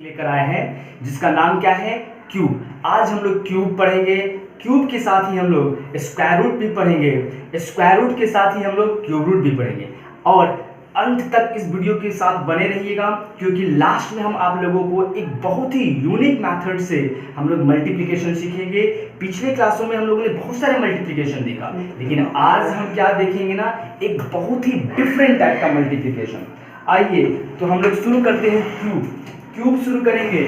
लेकर आए हैं जिसका नाम क्या है, क्यूब। आज हम लोग क्यूब पढ़ेंगे। क्यूब के साथ ही हम लोग स्क्वायर रूट भी पढ़ेंगे। स्क्वायर रूट के साथ ही हम लोग क्यूब रूट भी पढ़ेंगे। और अंत तक इस वीडियो के साथ बने रहिएगा, क्योंकि लास्ट में हम आप लोगों को एक बहुत ही यूनिक मेथड से हम लोग मल्टीप्लिकेशन सीखेंगे। पिछले क्लासों में हम लोगों ने बहुत सारे मल्टीप्लिकेशन देखा, लेकिन आज हम क्या देखेंगे ना, एक बहुत ही डिफरेंट टाइप का मल्टीप्लिकेशन। आइए तो हम लोग शुरू करते हैं। क्यूब शुरू करेंगे।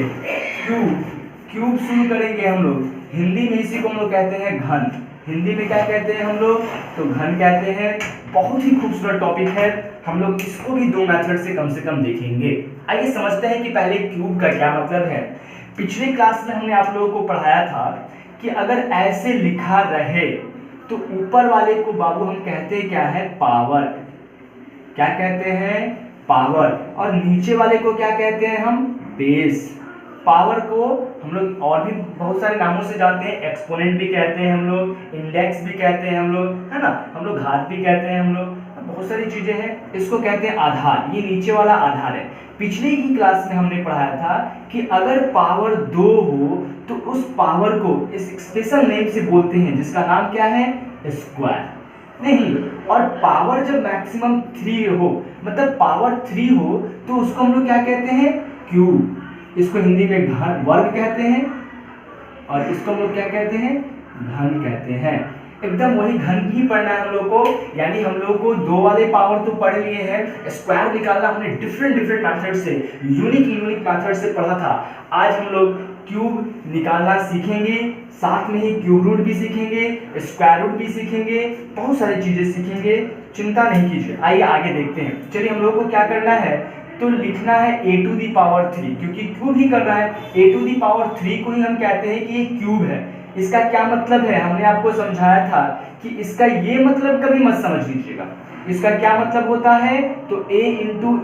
क्यूब शुरू करेंगे हम लोग। हिंदी में इसी को हम लोग कहते हैं घन। हिंदी में क्या कहते हैं हम लोग, तो घन कहते हैं। बहुत ही खूबसूरत टॉपिक है, हम लोग इसको भी दो मेथड से कम देखेंगे। आइए समझते हैं कि पहले क्यूब का क्या मतलब है। पिछले क्लास में हमने आप लोगों को पढ़ाया था कि अगर ऐसे लिखा रहे तो ऊपर वाले को बाबू हम कहते क्या है, पावर। क्या कहते हैं, पावर। और नीचे वाले को क्या कहते हैं हम, बेस। पावर को हम लोग और भी बहुत सारे नामों से जानते हैं। एक्सपोनेंट भी कहते हैं हम लोग, इंडेक्स भी कहते हैं हम लोग, है ना, हम लोग घात भी कहते हैं हम लोग, बहुत सारी चीजें हैं। इसको कहते हैं आधार। ये नीचे वाला आधार है। पिछले ही क्लास में हमने पढ़ाया था कि अगर पावर 2 हो तो उस पावर को इस स्पेशल नेम से बोलते हैं, जिसका नाम क्या है, स्क्वायर। नहीं, और पावर जब मैक्सिमम 3 हो, मतलब पावर 3 हो, तो उसको हम लोग क्या कहते हैं, क्यूब। इसको हिंदी में घन वर्ग कहते हैं, और इसको हम लोग क्या कहते हैं, घन कहते हैं। एकदम वही घन ही पढ़ना है हम लोग को। यानी हम लोग को दो वाले पावर तो पढ़ लिए हैं, स्क्वायर निकालना हमने डिफरेंट मेथड से, यूनिक मेथड से पढ़ा था। आज हम लोग क्यूब निकालना सीखेंगे, साथ में ही क्यूब रूट भी सीखेंगे, स्क्वायर रूट भी सीखेंगे, बहुत सारी चीजें सीखेंगे। चिंता नहीं कीजिए, आइए आगे देखते हैं। चलिए हम लोग को क्या करना है, तो लिखना है a टू दी पावर 3, क्योंकि क्यूब ही कर रहा है। a टू दी पावर 3 को ही हम कहते हैं कि ये क्यूब है। इसका क्या मतलब है, हमने आपको समझाया था कि इसका ये मतलब कभी मत समझ लीजिएगा। इसका क्या मतलब होता है, तो a इंटू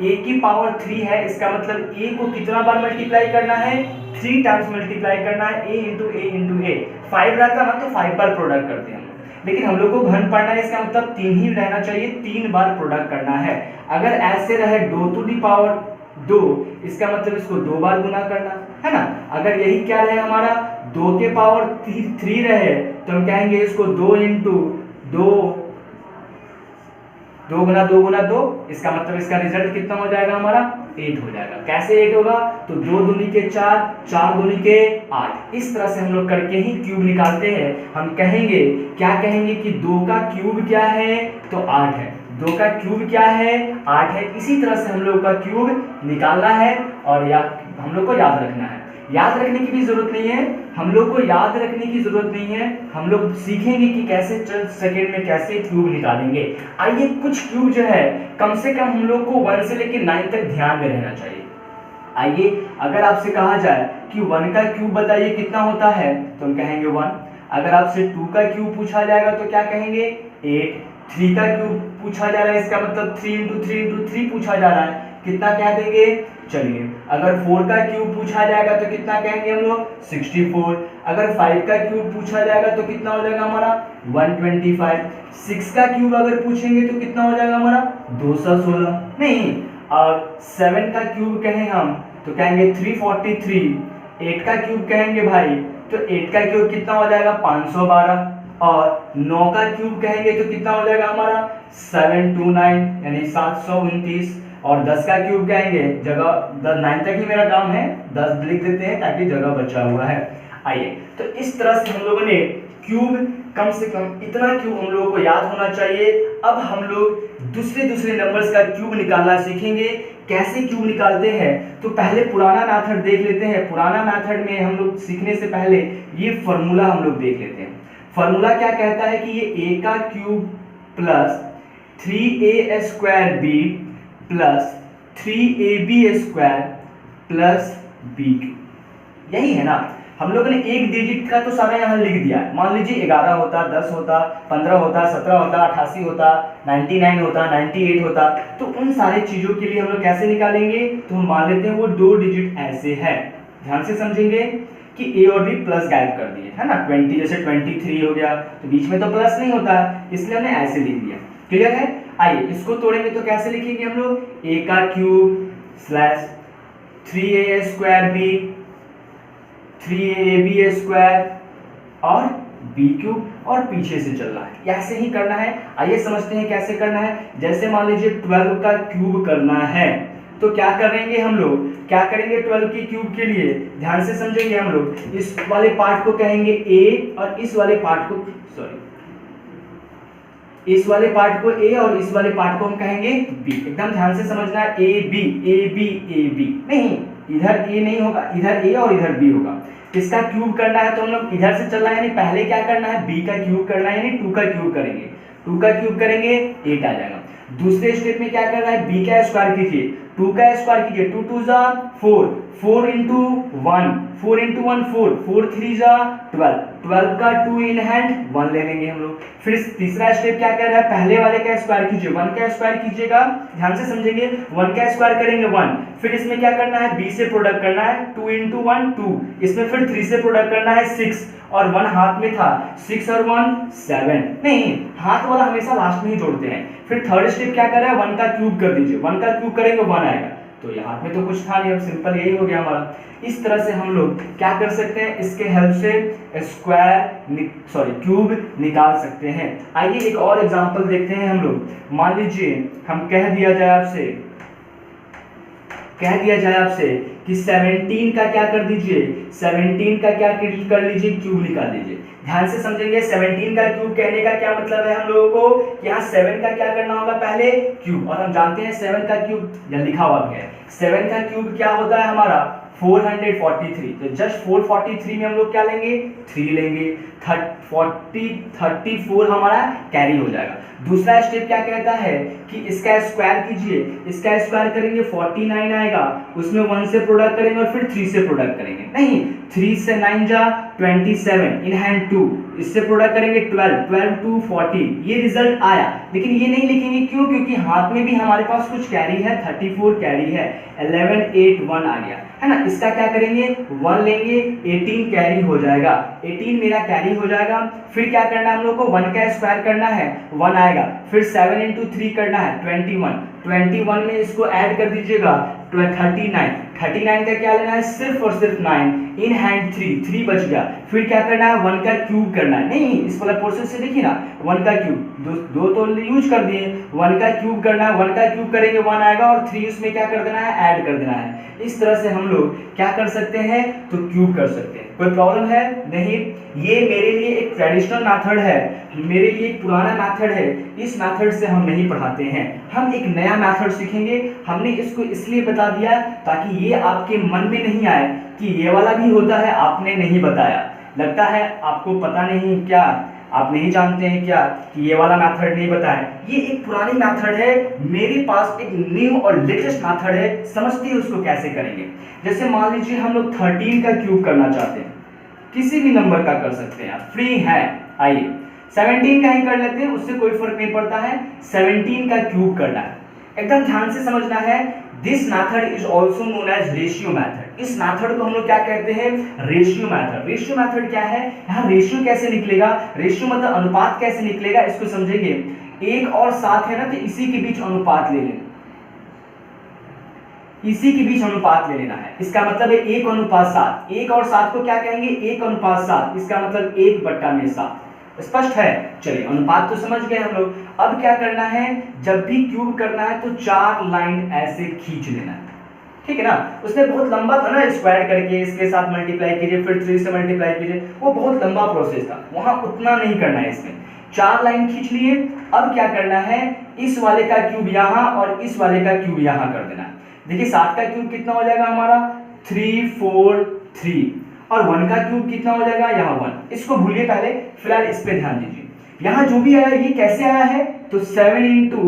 a की पावर 3 है। इसका मतलब a को कितना बार मल्टीप्लाई करना है, 3 टाइम्स मल्टीप्लाई करना है। a इंटू a 5 रहता ना, तो 5 बार प्रोडक्ट करते हैं, लेकिन हम लोग को घन पढ़ना है, इसका मतलब 3 ही रहना चाहिए, 3 बार प्रोडक्ट करना है। अगर ऐसे रहे 2 टू दी पावर 2, इसका मतलब इसको 2 बार गुना करना है ना। अगर यही क्या रहे हमारा 2 के पावर 3 रहे, तो हम कहेंगे इसको 2 इंटू 2 गुना 2, इसका मतलब इसका रिजल्ट कितना हो जाएगा हमारा, 8 हो जाएगा। कैसे 8 होगा, तो 2 दूनी के 4, 4 दूनी के 8। इस तरह से हम लोग करके ही क्यूब निकालते हैं। हम कहेंगे, क्या कहेंगे कि 2 का क्यूब क्या है, तो 8 है। 2 का क्यूब क्या है, 8 है। इसी तरह से हम लोग का क्यूब निकालना है, और हम लोग को याद रखना है। याद रखने की भी जरूरत नहीं है, हम लोग को याद रखने की जरूरत नहीं है। हम लोग सीखेंगे कि कैसे चंद सेकेंड में कैसे क्यूब निकालेंगे। आइए, कुछ क्यूब जो है कम से कम हम लोग को 1 से लेकर 9 तक ध्यान में रहना चाहिए। आइए, अगर आपसे कहा जाए कि 1 का क्यूब बताइए कितना होता है, तो हम कहेंगे 1। अगर आपसे 2 का क्यूब पूछा जाएगा तो क्या कहेंगे, 8। 3 का क्यूब पूछा जा रहा है, इसका मतलब 3 इंटू 3 पूछा जा रहा है, कितना कह देंगे। चलिए, अगर 4 का क्यूब पूछा जाएगा तो कितना कहेंगे हम लोग, 64। अगर 5 का क्यूब पूछा जाएगा तो कितना हो जाएगा हमारा, 125। 6 का क्यूब अगर पूछेंगे तो कितना हो जाएगा हमारा, 216। नहीं, और 7 का क्यूब कहें हम तो कहेंगे 343। 8 का क्यूब कहेंगे भाई, तो 8 का क्यूब कितना हो जाएगा, 512। और 9 का क्यूब कहेंगे तो कितना हो जाएगा हमारा, 729, यानी 729। और 10 का क्यूब कहेंगे, जगह 9 तक ही मेरा काम है, 10 लिख देते हैं ताकि जगह बचा हुआ है। आइए, तो इस तरह से हम लोगों ने क्यूब, कम से कम इतना क्यूब हम लोगों को याद होना चाहिए। अब हम लोग दूसरे नंबर्स का क्यूब निकालना सीखेंगे। कैसे क्यूब निकालते हैं, तो पहले पुराना मेथड देख लेते हैं। पुराना मेथड में हम लोग सीखने से पहले ये फॉर्मूला हम लोग देख लेते हैं। फॉर्मूला क्या कहता है कि ये a का cube plus 3a square b plus 3ab square plus b, यही है ना। हम लोगों ने एक डिजिट का तो सारा यहाँ लिख दिया। मान लीजिए 11 होता, 10 होता, 15 होता, 17 होता, 88 होता, 99 होता, 98 होता, तो उन सारे चीजों के लिए हम लोग कैसे निकालेंगे, तो हम मान लेते हैं वो 2 डिजिट ऐसे है। ध्यान से समझेंगे कि a और b प्लस गायब कर दिए, है ना। 20 जैसे 23 हो गया, तो बीच में तो प्लस नहीं होता, इसलिए हमने ऐसे लिख दिया। क्लियर है। आइए, इसको तोड़ेंगे तो कैसे लिखेंगे हम लोग, a का cube slash 3a square B, 3ab square और बी क्यूब, और पीछे से चल रहा है। ऐसे ही करना है। आइए समझते हैं कैसे करना है। जैसे मान लीजिए 12 का क्यूब करना है तो क्या करेंगे हम लोग, क्या करेंगे 12 की क्यूब के लिए, ध्यान से समझेंगे हम लोग। इस वाले पार्ट को कहेंगे ए और इस वाले पार्ट को, सॉरी, इस वाले पार्ट को ए और इस वाले पार्ट को हम कहेंगे बी। एकदम ध्यान से समझना है, A B A B A B, नहीं इधर ए नहीं होगा, इधर ए और इधर बी होगा। इसका क्यूब करना है तो हम लोग इधर से चल रहा है, यानी पहले क्या करना है, बी का क्यूब करना है, यानी 2 का क्यूब करेंगे। 2 का क्यूब करेंगे 8 आ जाएगा। दूसरे स्टेप में क्या करना है, बी का स्क्वायर कीजिए, 2 का स्क्वायर कीजिए, 2 2 जा 4, 4 into 1, 4 into 1 4, 4 3 जा 12, 12 का 2 इन हैंड 1 ले लेंगे हम लोग। फिर तीसरा स्टेप क्या कर रहा है, पहले वाले का स्क्वायर कीजिए, 1 का स्क्वायर कीजिएगा, ध्यान से समझेंगे, 1 का स्क्वायर करेंगे 1, फिर इसमें क्या करना है, b से प्रोडक्ट करना है, 2 into 1 2, इसमें फिर 3 से प्रोडक्ट करना है 6, और 1 हाथ में था, 6 और 1 7, नहीं हाथ वाला हमेशा लास्ट में ही जोड़ते हैं। फिर थर्ड स्टेप क्या कर रहा है, 1 का क्यूब कर दीजिए, 1 का क्यूब करेंगे 1 आएगा, तो यहाँ में तो कुछ था नहीं, अब सिंपल यही हो गया हमारा। इस तरह से हम लोग क्या कर सकते हैं, इसके हेल्प से स्क्वायर क्यूब निकाल सकते हैं। आइए एक और एग्जांपल देखते हैं हम लोग। मान लीजिए हम कह दिया जाए आपसे कि 17 का क्या कर दीजिए, 17 का क्या कर लीजिए, क्यूब निकाल दीजिए। ध्यान से समझेंगे, 17 का क्यूब कहने का क्या मतलब है हम लोगों को, यहाँ 7 का क्या करना होगा, पहले क्यूब, और हम जानते हैं 7 का क्यूब यहाँ लिखा हुआ है, 7 का क्यूब क्या होता है हमारा 443, तो जस्ट 443 में हम लोग क्या लेंगे, 3 लेंगे, 34 हमारा कैरी हो जाएगा। दूसरा स्टेप क्या कहता है कि इसका स्क्वायर कीजिए, इसका स्क्वायर करेंगे 49 आएगा, उसमें 1 से प्रोडक्ट करेंगे और फिर 3 से प्रोडक्ट करेंगे, नहीं 3 से 9 जा 27 इन हैंड 2, इससे प्रोडक्ट करेंगे 12 2 40, ये रिजल्ट आया। लेकिन ये नहीं लिखेंगे, क्यों, क्योंकि हाथ में भी हमारे पास कुछ कैरी है, 34 कैरी है, 11 8 1 आ गया है ना। इसका क्या करेंगे, 1 लेंगे, 18 कैरी हो जाएगा, 18 मेरा कैरी हो जाएगा। फिर क्या करना है हम लोग को, 1 का स्क्वायर करना है, 1 आएगा, फिर 7 into 3 करना है 21 में इसको ऐड कर दीजिएगा 39 का क्या लेना है, सिर्फ और सिर्फ 9 इन हैंड 3 बच गया। फिर क्या करना है, 1 का क्यूब करना है, नहीं इस वाला प्रोसेस से देखिए ना, 1 का क्यूब दो तो यूज कर दिए, 1 का क्यूब करना है, 1 का क्यूब करेंगे 1 आएगा, और 3 उसमें क्या कर देना है, ऐड कर देना है। इस तरह से हम लोग क्या कर सकते हैं, तो क्यूब कर सकते हैं। कोई प्रॉब्लम है नहीं, ये मेरे लिए एक ट्रेडिशनल मेथड है, मेरे लिए एक पुराना मेथड है, इस मेथड से हम नहीं पढ़ाते हैं, हम एक नया मेथड सीखेंगे। हमने इसको इसलिए बता दिया ताकि ये आपके मन में नहीं आए कि ये वाला भी होता है, आपने नहीं बताया, लगता है आपको पता नहीं क्या, आप नहीं जानते हैं क्या कि ये वाला मेथड नहीं बताया। ये एक पुरानी मेथड है, मेरे पास एक न्यू और लेटेस्ट मेथड है, समझते हैं उसको कैसे करेंगे। जैसे मान लीजिए हम लोग 13 का क्यूब करना चाहते हैं, किसी भी नंबर का कर सकते हैं, आप फ्री है। आइए 17 का ही कर लेते हैं, उससे कोई फर्क नहीं पड़ता है, 17 का क्यूब करना है, एकदम ध्यान से समझना है। This method is also known as ratio method. इस मेथड को हम लोग क्या कहते हैं, रेशियो मेथड। रेशियो मेथड क्या है, यहाँ रेशियो कैसे निकलेगा, रेशियो मतलब अनुपात कैसे निकलेगा, इसको समझेंगे। 1 और 7 है ना, तो इसी के बीच अनुपात ले लेना, इसी के बीच अनुपात ले लेना है। इसका मतलब है 1:7। 1 और 7 को क्या कहेंगे, 1:7, इसका मतलब 1/7। स्पष्ट है, चलिए अनुपात तो समझ गए हम लोग। अब क्या करना है, जब भी क्यूब करना है तो 4 लाइन ऐसे खींच लेना है, ठीक है ना। उसमें बहुत लंबा था ना, स्क्वायर करके इसके साथ मल्टीप्लाई कीजिए, फिर 3 से मल्टीप्लाई कीजिए, वो बहुत लंबा प्रोसेस था, वहां उतना नहीं करना है। इसमें 4 लाइन खींच लिए। अब क्या करना है, इस वाले का क्यूब यहाँ और इस वाले का क्यूब यहाँ कर देना है। देखिए 7 का क्यूब कितना हो जाएगा हमारा 3 4 3, और 1 का क्यूब कितना हो जाएगा यहाँ 1। इसको भूलिए पहले, फिलहाल इस पे ध्यान दीजिए। यहाँ जो भी आया ये कैसे आया है, तो 7 into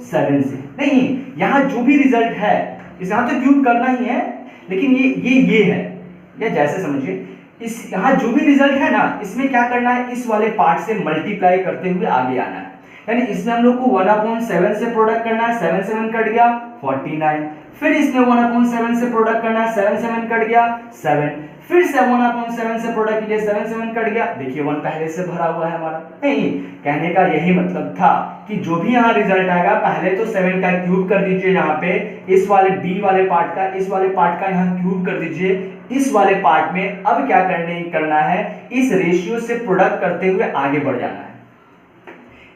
7 से, नहीं यहाँ जो भी रिजल्ट है, इस यहाँ तो क्यूब करना ही है, लेकिन ये है, या जैसे समझिए, इस यहाँ जो भी रिजल्ट है ना, इसमें क्या करना है, इस वाले पार्ट से मल्टीप्लाई करते हुए आगे आना है। यानी इसमें हम लोग को 1/7 से प्रोडक्ट करना है, 7 7 कट गया 49, फिर इसमें 1/7 से प्रोडक्ट करना है, 7 7 कट गया 7, फिर से 1/7 से प्रोडक्ट कीजिए, 7 7 कट गया, देखिए 1 पहले से भरा हुआ है हमारा। नहीं, कहने का यही मतलब था कि जो भी यहाँ रिजल्ट आएगा पहले तो 7 का क्यूब कर दीजिए, यहाँ पे इस वाले बी वाले पार्ट का, इस वाले पार्ट का यहाँ क्यूब कर दीजिए इस वाले पार्ट में। अब क्या करना है, इस रेशियो से प्रोडक्ट करते हुए आगे बढ़ जाना है।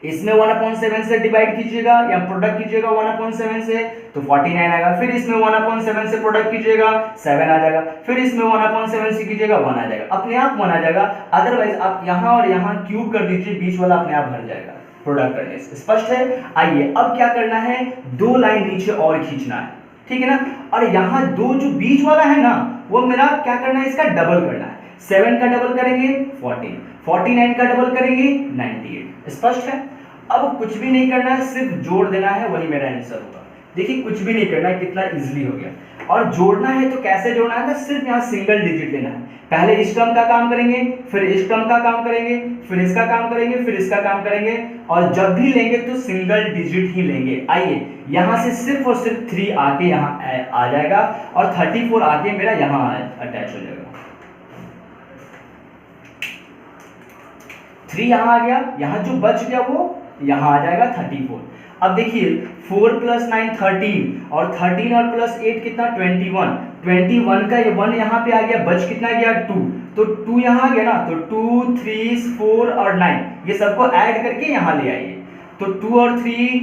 इसमें 1/7 से डिवाइड कीजिएगा या प्रोडक्ट कीजिएगा 1/7 से तो 49 आएगा, फिर इसमें 1/7 से प्रोडक्ट कीजिएगा 7 आ जाएगा, फिर इसमें 1/7 से कीजिएगा 1 आ जाएगा, अपने आप 1 आ जाएगा। अदरवाइज आप यहाँ और यहाँ क्यूब कर दीजिए, बीच वाला अपने आप भर जाएगा प्रोडक्ट करने से। स्पष्ट है? आइए अब क्या करना है, 2 लाइन नीचे और खींचना है, ठीक है ना। और यहाँ 2 जो बीच वाला है ना, वो मेरा क्या करना है, इसका डबल करना है। 7 का डबल करेंगे 14, 49 का डबल करेंगे 98। स्पष्ट है? अब कुछ भी नहीं करना है, सिर्फ जोड़ देना है, वही मेरा आंसर होगा। देखिए कुछ भी नहीं करना है, कितना इजीली हो गया। और जोड़ना है तो कैसे जोड़ना है, सिर्फ यहाँ सिंगल डिजिट लेना है। पहले इस टर्म का काम करेंगे, फिर इस टर्म का काम करेंगे, फिर इसका काम करेंगे, फिर इसका काम करेंगे, और जब भी लेंगे तो सिंगल डिजिट ही लेंगे। आइए यहाँ से सिर्फ और सिर्फ 3 आके यहाँ आ जाएगा और 34 आके मेरा यहाँ अटैच हो जाएगा। 3 यहाँ आ गया, यहाँ जो बच गया वो यहाँ आ जाएगा 34। अब देखिए 4 + 9 13 और 13 और प्लस 8 कितना 21। 21 का ये 1 यहाँ पे आ गया, बच कितना गया 2, तो 2 यहाँ आ गया ना, तो 2 3 4 और 9 ये सबको ऐड करके यहाँ ले आइए। तो 2 और 3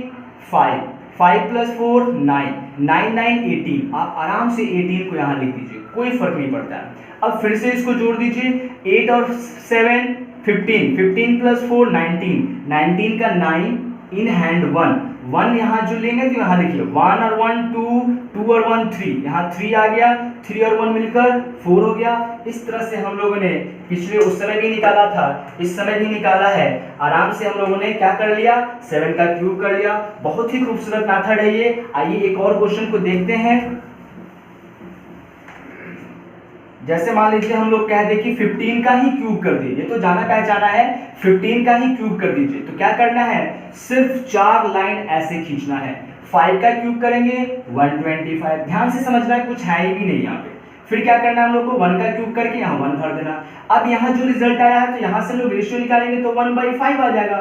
5, 5 + 4 9, 9 9 18। आप आराम से 18 को यहाँ लिख दीजिए, कोई फर्क नहीं पड़ता है। अब फिर से इसको जोड़ दीजिए, 8 और 7 15, 15 + 4 19, 19 का 9 इन हैंड 1 यहाँ जो लेंगे तो यहाँ लिखिए 1 और 1 2, 2 और 1 3, यहाँ 3 आ गया, 3 और 1 मिलकर 4 हो गया। इस तरह से हम लोगों ने पिछले उस समय भी निकाला था, इस समय भी निकाला है। आराम से हम लोगों ने क्या कर लिया, 7 का क्यूब कर लिया। बहुत ही खूबसूरत मेथड है ये। आइए एक और क्वेश्चन को देखते हैं। जैसे मान लीजिए हम लोग कह दें कि 15 का ही क्यूब कर दीजिए, तो जाना पहचाना है 15 का ही क्यूब कर दीजिए। तो क्या करना है, सिर्फ 4 लाइन ऐसे खींचना है। 5 का क्यूब करेंगे 125, ध्यान से समझना है, कुछ है ही भी नहीं यहाँ पे। फिर क्या करना है हम लोग को, 1 का क्यूब करके यहाँ 1 भर देना। अब यहाँ जो रिजल्ट आया है तो यहाँ से लोग रेशियो निकालेंगे तो 1/5 आ जाएगा,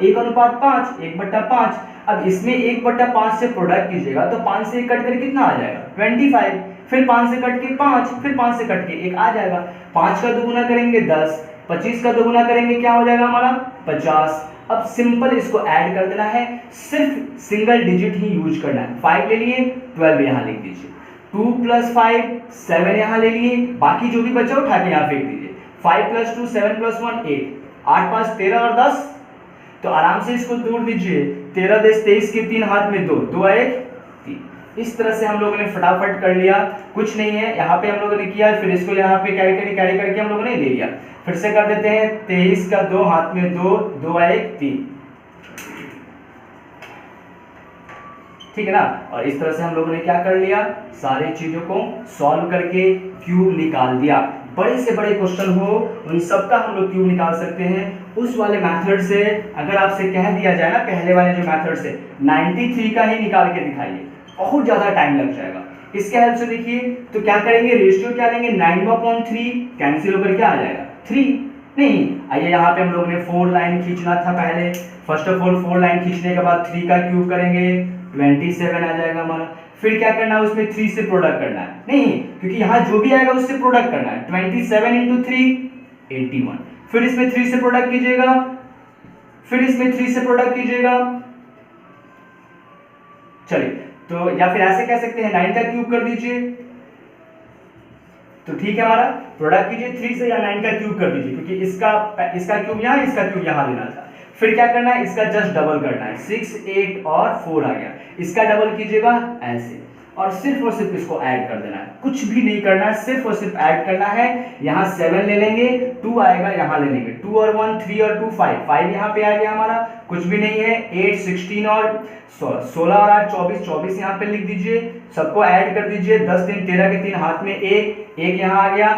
1/5, 1/5। अब इसमें 1/5 से प्रोडक्ट कीजिएगा तो 5 से कट कर कितना आ जाएगा 25, फिर 5 से कट के 5, फिर 5 से कट के 1 आ जाएगा। 5 का 2 गुना करेंगे 10, 25 का 2 गुना करेंगे क्या हो जाएगा हमारा 50। अब सिंपल इसको ऐड कर देना है, सिर्फ सिंगल डिजिट ही यूज करना है। 5 ले लिए 12 यहाँ लिख दीजिए, 2 + 5 7 यहाँ ले लिए, बाकी जो भी बचा उठा के यहाँ फेंक दीजिए। 5 + 2 7 + 1 8, 8 5 13 और 10, तो आराम से इसको जोड़ दीजिए। 13 10 23 के 3 हाथ में 2, 2 1 3। इस तरह से हम लोगों ने फटाफट कर लिया, कुछ नहीं है। यहाँ पे हम लोगों ने किया, फिर इसको यहाँ पे कैरी करके हम लोगों ने ले लिया। फिर से कर देते हैं, 23 का 2 हाथ में 2, 2 1 3, ठीक है ना। और इस तरह से हम लोगों ने क्या कर लिया, सारे चीजों को सॉल्व करके क्यूब निकाल दिया। बड़े से बड़े क्वेश्चन हो उन सब का हम लोग क्यूब निकाल सकते हैं उस वाले मेथड से। अगर आपसे कह दिया जाए ना पहले वाले जो मेथड से 93 का ही निकाल के दिखाइए, बहुत ज्यादा टाइम लग जाएगा। इसके हेल्प से देखिए तो क्या करेंगे, रेशियो क्या लेंगे, 9/3 कैंसिल होकर क्या आ जाएगा 3। नहीं, आइए यहाँ पे हम लोगों ने 4 लाइन खींचना था पहले। फर्स्ट ऑफ ऑल 4 लाइन खींचने के बाद 3 का क्यूब करेंगे 27 आ जाएगा हमारा। फिर क्या करना है, उसमें 3 से प्रोडक्ट करना है, नहीं क्योंकि यहाँ जो भी आएगा उससे प्रोडक्ट करना है। 27 × 3 81, फिर इसमें 3 से प्रोडक्ट कीजिएगा, फिर इसमें 3 से प्रोडक्ट कीजिएगा। चलिए, तो या फिर ऐसे कह सकते हैं 9 का क्यूब कर दीजिए, तो ठीक है हमारा प्रोडक्ट कीजिए 3 से या 9 का क्यूब कर दीजिए, क्योंकि इसका क्यूब यहाँ, इसका क्यूब यहाँ लेना था। फिर क्या करना है, इसका जस्ट डबल करना है, 6 8 और 4 आ गया। इसका डबल कीजिएगा ऐसे, और सिर्फ इसको ऐड कर देना है, कुछ भी नहीं करना है, सिर्फ और सिर्फ ऐड करना है। यहाँ 7 ले लेंगे, 2 आएगा, यहाँ ले लेंगे 2 और 1 3 और 2 5, 5 यहाँ पे आ गया हमारा, कुछ भी नहीं है। 8 16 और 16 और 8 24, 24 यहाँ पे लिख दीजिए, सबको ऐड कर दीजिए। 10 3 13 के 3 हाथ में 1 1 यहाँ आ गया।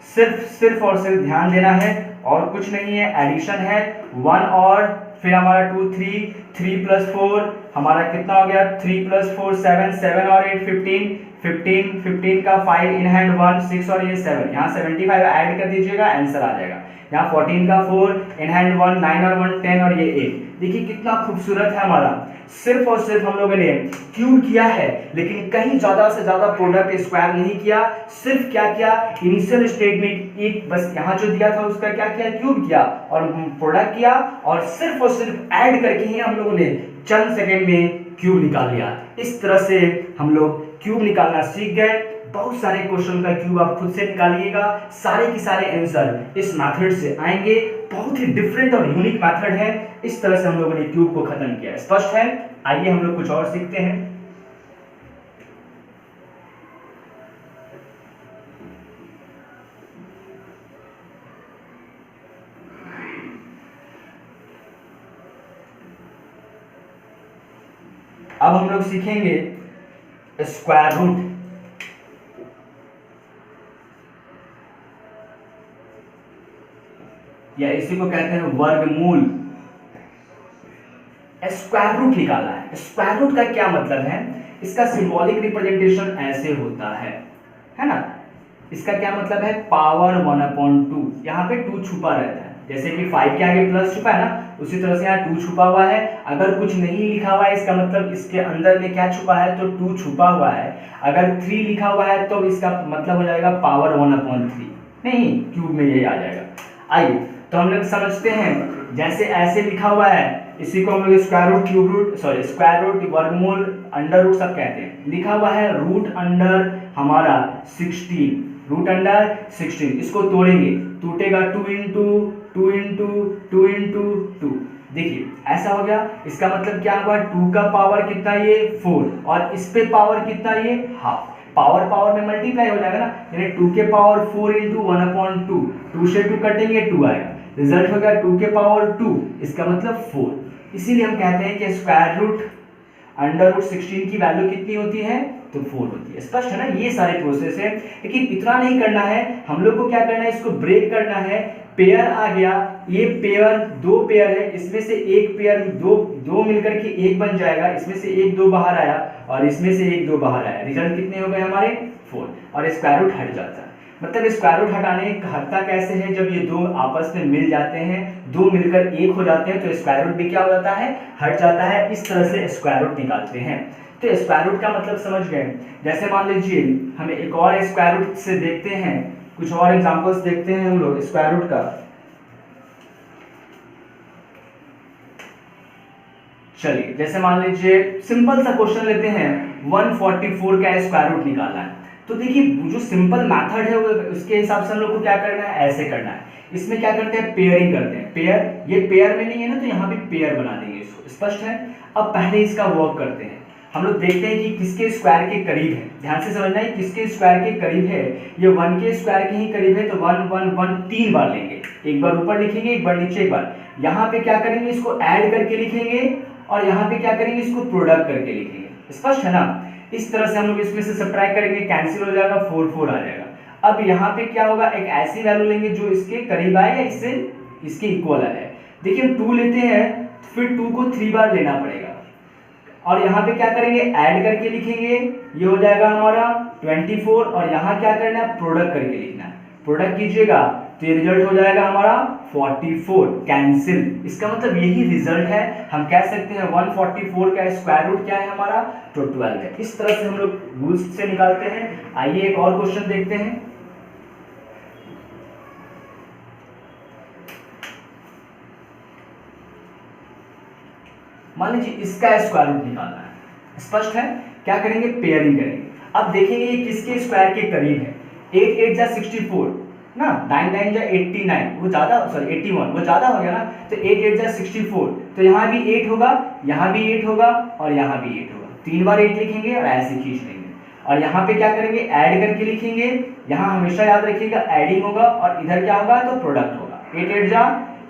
सिर्फ और सिर्फ ध्यान देना है और कुछ नहीं है, एडिशन है। 1 और फिर हमारा 2 3 3 प्लस 4 हमारा कितना हो गया 3 प्लस 4 7 7 और 8 15 15 15 का 5 इन हैंड 1 6 और ये 7 यहाँ 75 ऐड कर दीजिएगा आंसर आ जाएगा। यहाँ 14 का 4 इन हैंड 1 9 और 1 10 और ये 8। देखिए कितना खूबसूरत है हमारा। सिर्फ और सिर्फ हम लोगों ने क्यूब किया है लेकिन कहीं ज़्यादा से ज़्यादा प्रोडक्ट स्क्वायर नहीं किया। सिर्फ क्या किया इनिशियल स्टेट में एक बस यहाँ जो दिया था उसका क्या किया क्यूब किया और प्रोडक्ट किया और सिर्फ ऐड करके ही हम लोगों ने चंद सेकेंड में क्यूब निकाल लिया। इस तरह से हम लोग क्यूब निकालना सीख गए। बहुत सारे क्वेश्चन का क्यूब आप खुद से निकालिएगा, सारे के सारे आंसर इस मेथड से आएंगे। बहुत ही डिफरेंट और यूनिक मेथड है। इस तरह से हम लोगों ने क्यूब को खत्म किया। स्पष्ट है? आइए हम लोग कुछ और सीखते हैं। अब हम लोग सीखेंगे स्क्वायर रूट। या इसी को कहते हैं वर्गमूल। स्क्वायर रूट निकाला है। स्क्वायर रूट का क्या मतलब है? इसका सिंबॉलिक रिप्रेजेंटेशन ऐसे होता है ना। इसका क्या मतलब है पावर 1/2। यहाँ पे 2 छुपा रहता है, जैसे कि 5 के आगे प्लस छुपा है ना, उसी तरह से यहाँ 2 छुपा हुआ है। अगर कुछ नहीं लिखा हुआ है इसका मतलब इसके अंदर में क्या छुपा है तो 2 छुपा हुआ है। अगर 3 लिखा हुआ है तो इसका मतलब हो जाएगा पावर 1/3। नहीं, क्यूब में यही आ जाएगा। आइए तो हम लोग समझते हैं। जैसे ऐसे लिखा हुआ है इसी को हम लोग square root cube root square root वर्गमूल अंडर रूट सब कहते हैं। लिखा हुआ है रूट अंडर हमारा 16, रूट अंडर 16। इसको तोड़ेंगे, टूटेगा 2 इंटू 2 इंटू 2 इंटू 2। देखिए ऐसा हो गया। इसका मतलब क्या हुआ 2 का पावर कितना ये 4 और इस पे पावर कितना ये हाफ। पावर पावर में मल्टीप्लाई हो जाएगा ना, यानी 2 के पावर 4 इंटू 1/2। 2 से 2 कटेंगे 2 आएगा। रिजल्ट हो गया 2 के पावर 2, इसका मतलब 4। इसीलिए हम कहते हैं कि स्क्वायर रूट अंडर रूट 16 की वैल्यू कितनी होती है तो 4 होती है। स्पष्ट है ना। ये सारे प्रोसेस है, लेकिन इतना नहीं करना है हम लोग को। क्या करना है इसको ब्रेक करना है। पेयर आ गया, ये पेयर 2 पेयर है, इसमें से एक पेयर दो मिलकर के एक बन जाएगा। इसमें से 1 2 बाहर आया और इसमें से 1 2 बाहर आया। रिजल्ट कितने हो गए हमारे 4 और स्क्वायर रूट हट जाता है। मतलब स्क्वायर रूट हटाने हटता कैसे है? जब ये 2 आपस में मिल जाते हैं, 2 मिलकर 1 हो जाते हैं तो स्क्वायर रूट भी क्या हो जाता है हट जाता है। इस तरह से स्क्वायर रूट निकालते हैं। तो स्क्वायर रूट का मतलब समझ गए। जैसे मान लीजिए हमें एक और स्क्वायर रूट से देखते हैं, कुछ और एग्जांपल्स देखते हैं हम लोग स्क्वायर रूट का। चलिए जैसे मान लीजिए सिंपल सा क्वेश्चन लेते हैं, 144 का स्क्वायर रूट निकालना है। तो देखिए जो सिंपल मेथड है उसके हिसाब से हम लोग को क्या करना है ऐसे करना है। इसमें क्या करते हैं पेयरिंग करते हैं। पेयर, ये पेयर में नहीं है ना तो यहाँ पे पेयर बना देंगे इसको। स्पष्ट है? अब पहले इसका वर्क करते हैं। हम लोग देखते हैं कि किसके स्क्वायर के करीब है। ध्यान से समझना है किसके स्क्वायर के करीब है। ये 1 के स्क्वायर के ही करीब है तो 1 1 1 3 बार लेंगे। एक बार ऊपर लिखेंगे, एक बार नीचे, एक बार। यहाँ पे क्या करेंगे इसको ऐड करके लिखेंगे और यहाँ पे क्या करेंगे इसको प्रोडक्ट करके लिखेंगे। स्पष्ट है ना। इस तरह से हम लोग इसमें से सब्ट्रैक्ट करेंगे, कैंसिल हो जाएगा, 4 4 आ जाएगा। अब यहाँ पे क्या होगा एक ऐसी वैल्यू लेंगे जो इसके करीब आए या इससे इसके इक्वल आ जाए। देखिए हम 2 लेते हैं फिर 2 को 3 बार लेना पड़ेगा और यहाँ पे क्या करेंगे ऐड करके लिखेंगे। ये हो जाएगा हमारा 24 और यहाँ क्या करना है प्रोडक्ट करके लिखना है। प्रोडक्ट कीजिएगा तो ये रिजल्ट हो जाएगा हमारा 44, कैंसिल। इसका मतलब यही रिजल्ट है। हम कह सकते हैं 144 का स्क्वायर रूट क्या है हमारा तो 12 है। इस तरह से हम लोग रूल्स से निकालते हैं। आइए एक और क्वेश्चन देखते हैं। मान लीजिए इसका स्क्वायर रूट निकालना है। स्पष्ट है? क्या करेंगे पेयरिंग करेंगे। अब देखेंगे ये किसके स्क्वायर के करीब है। 8 8 जा 64 ना, 9 9 जा 89, वो ज्यादा 81, वो ज्यादा हो गया ना। तो 8 8 जा 64 तो यहाँ भी 8 होगा, यहाँ भी 8 होगा और यहाँ भी 8 होगा। 3 बार 8 लिखेंगे और ऐसे खींच लेंगे और यहाँ पे क्या करेंगे ऐड करके लिखेंगे। यहाँ हमेशा याद रखिएगा एडिंग होगा और इधर क्या होगा तो प्रोडक्ट होगा। 8 8 जा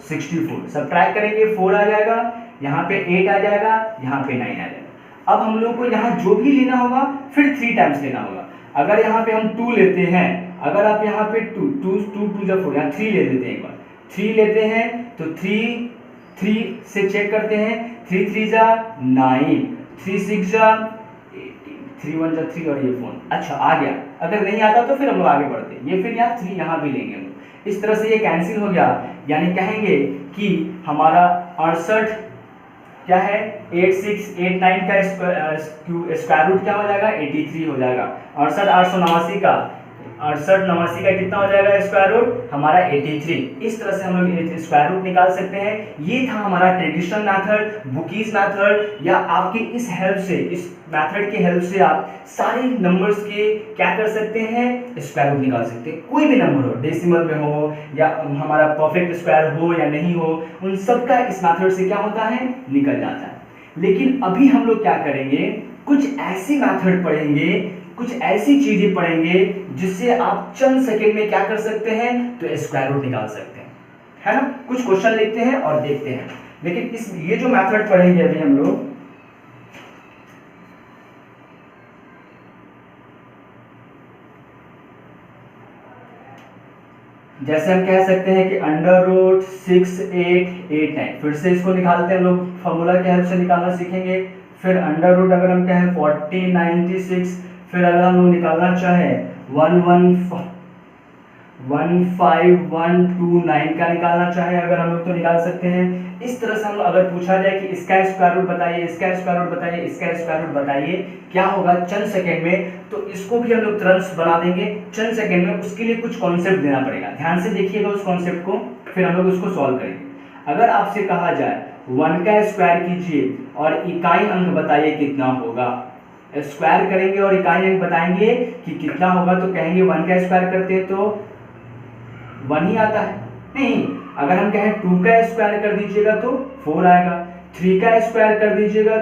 64, सब्ट्रैक्ट करेंगे 4 आ जाएगा, यहाँ पे 8 आ जाएगा, यहाँ पे 9 आ जाएगा। अब हम लोग को यहाँ जो भी लेना होगा फिर 3 टाइम्स लेना होगा। अगर यहाँ पे हम 2 लेते हैं, अगर आप यहाँ पे 2 2 2 2 4 यहाँ 3 ले लेते हैं। एक बार 3 लेते हैं तो 3 3 से चेक करते हैं, 3 3 जा 9, 3 6 जा 3 1 जा 3 और ये फोन। अच्छा आ गया, अगर नहीं आता तो फिर हम लोग आगे बढ़ते हैं, ये फिर यहाँ 3 यहाँ भी लेंगे हम लोग। इस तरह से ये कैंसिल हो गया, यानी कहेंगे कि हमारा 68 क्या है 8689 का स्क्वायर रूट क्या हो जाएगा 83 हो जाएगा। 68 889 का कितना हो जाएगा स्क्वायर रूट हमारा 83। इस तरह से हम लोग स्क्वायर रूट निकाल सकते हैं। ये था हमारा ट्रेडिशनल मेथड, बुकीज मेथड, या आपके इस हेल्प से, इस मेथड की हेल्प से आप सारे नंबर्स के क्या कर सकते हैं स्क्वायर रूट निकाल सकते हैं। कोई भी नंबर हो, डेसिमल में हो या हमारा परफेक्ट स्क्वायर हो या नहीं हो, उन सब का इस मेथड से क्या होता है निकल जाता है। लेकिन अभी हम लोग क्या करेंगे, कुछ ऐसी मेथड पढ़ेंगे, कुछ ऐसी चीजें पढ़ेंगे जिससे आप चंद सेकंड में क्या कर सकते हैं तो स्क्वायर रूट निकाल सकते हैं, है ना। कुछ क्वेश्चन लिखते हैं और देखते हैं। लेकिन ये जो मेथड पढ़ेंगे अभी हम लोग, जैसे हम कह सकते हैं कि अंडर रूट 6889, फिर से इसको निकालते हैं हम लोग, फॉर्मूला की हेल्प से निकालना सीखेंगे। फिर अंडर रूट अगर हम कहें 4096, फिर अगर हम लोग निकालना चाहें 15129 का निकालना चाहें अगर हम लोग तो निकाल सकते हैं। इस तरह से हम लोग अगर पूछा जाए कि इसका स्क्वायर रूट बताइए, इसका स्क्वायर रूट बताइए, इसका स्क्वायर रूट बताइए, क्या होगा चंद सेकंड में, तो इसको भी हम लोग तुरंत बना देंगे चंद सेकंड में। उसके लिए कुछ कॉन्सेप्ट देना पड़ेगा, ध्यान से देखिएगा उस कॉन्सेप्ट को, फिर हम लोग उसको सॉल्व करेंगे। अगर आपसे कहा जाए 1 का स्क्वायर कीजिए और इकाई अंक बताइए कितना होगा, स्क्वायर करेंगे और इकाई अंक बताएंगे कि कितना होगा, तो कहेंगे 1 का स्क्वायर करते हैं तो 1 ही आता है। नहीं, अगर हम कहें 2 का स्क्वायर कर दीजिएगा तो 4 आएगा, 3 का स्क्वायर कर दीजिएगा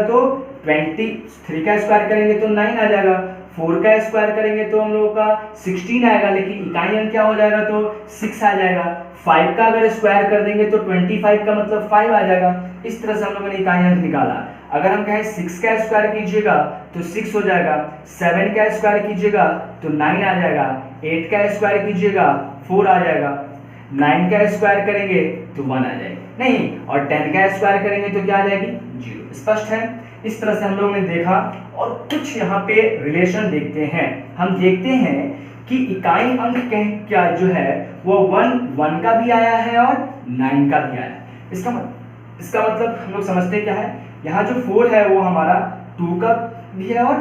तो 20, 3 का स्क्वायर करेंगे तो 9 आ जाएगा, 4 का स्क्वायर करेंगे तो हम लोगों का 16 आएगा, लेकिन इकाई अंक क्या हो जाएगा तो 6 आ जाएगा। 5 का अगर स्क्वायर कर देंगे तो 25 का मतलब 5 आ जाएगा। इस तरह से हम लोगों ने इकाई अंक निकाला। अगर हम कहें 6 का स्क्वायर कीजिएगा तो 6 हो जाएगा, 7 का स्क्वायर कीजिएगा तो 9 आ जाएगा, 8 का स्क्वायर कीजिएगा 4 आ जाएगा, 9 का स्क्वायर करेंगे तो 1 आ जाएगी, नहीं, और 10 का स्क्वायर करेंगे तो क्या आ जाएगी 0। स्पष्ट है। इस तरह से हम लोगों ने देखा और कुछ यहाँ पे रिलेशन देखते हैं। हम देखते हैं कि इकाई अंक क्या जो है वो 1 का भी आया है और 9 का भी आया है। इसका मतलब हम लोग समझते क्या है, यहाँ जो 4 है वो हमारा 2 का भी है और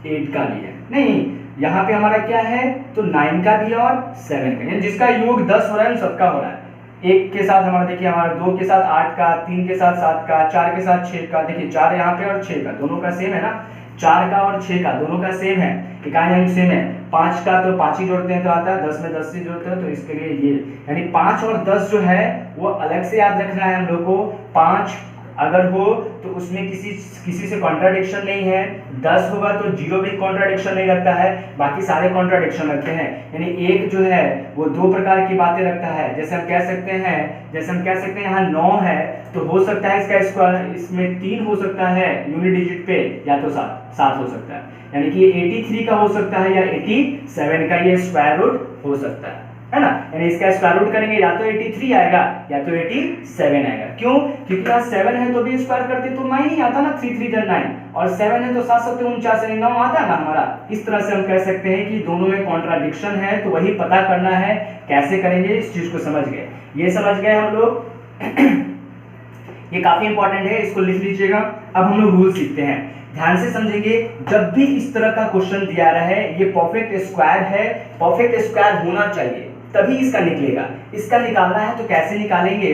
8 का भी है, नहीं, यहाँ पे हमारा क्या है तो 9 का भी और 7 का, यानी जिसका योग 10 हो रहा है सबका हो रहा है। 1 के साथ हमारा देखिए हमारा 2 के साथ 8 का, 3 के साथ 7 का, 4 के साथ 6 का, देखिए 4 यहाँ पे और 6 का दोनों का सेम है ना, 4 का और 6 का दोनों का सेम है, इकाई अंक सेम है। 5 का तो 5 ही जोड़ते हैं तो आता है, 10 में 10 से जोड़ते हैं तो इसके लिए ये, यानी 5 और 10 जो है वो अलग से याद रखना है हम लोग को। 5 अगर हो तो उसमें किसी से कॉन्ट्राडिक्शन नहीं है, 10 होगा तो 0 भी कॉन्ट्राडिक्शन नहीं रखता है, बाकी सारे कॉन्ट्राडिक्शन रखते हैं। यानी 1 जो है वो 2 प्रकार की बातें रखता है, जैसे हम कह सकते हैं यहाँ 9 है तो हो सकता है इसका स्क्वायर इसमें 3 हो सकता है यूनिट डिजिट पे, या तो 7 हो सकता है, यानी कि 83 का हो सकता है या 87 का ये स्क्वायर रूट हो सकता है ना। यानी इसका स्क्वायर रूट करेंगे या तो 83 आएगा या तो 87 आएगा। क्यों? क्योंकि यहाँ 7 है तो भी स्क्वायर करते तो 9 ही आता ना, 3 3 जा 9, और 7 है तो 7 7 49 यानी 9 आता है ना हमारा। इस तरह से हम कह सकते हैं कि दोनों में कॉन्ट्राडिक्शन है, तो वही पता करना है कैसे करेंगे, इस चीज को समझ गए, ये समझ गए हम लोग। ये काफी इंपॉर्टेंट है, इसको लिख लीजिएगा। अब हम लोग रूल सीखते हैं, ध्यान से समझेंगे। जब भी इस तरह का क्वेश्चन दिया रहा है, ये परफेक्ट स्क्वायर है, परफेक्ट स्क्वायर होना चाहिए तभी इसका निकलेगा। इसका निकालना है तो कैसे निकालेंगे,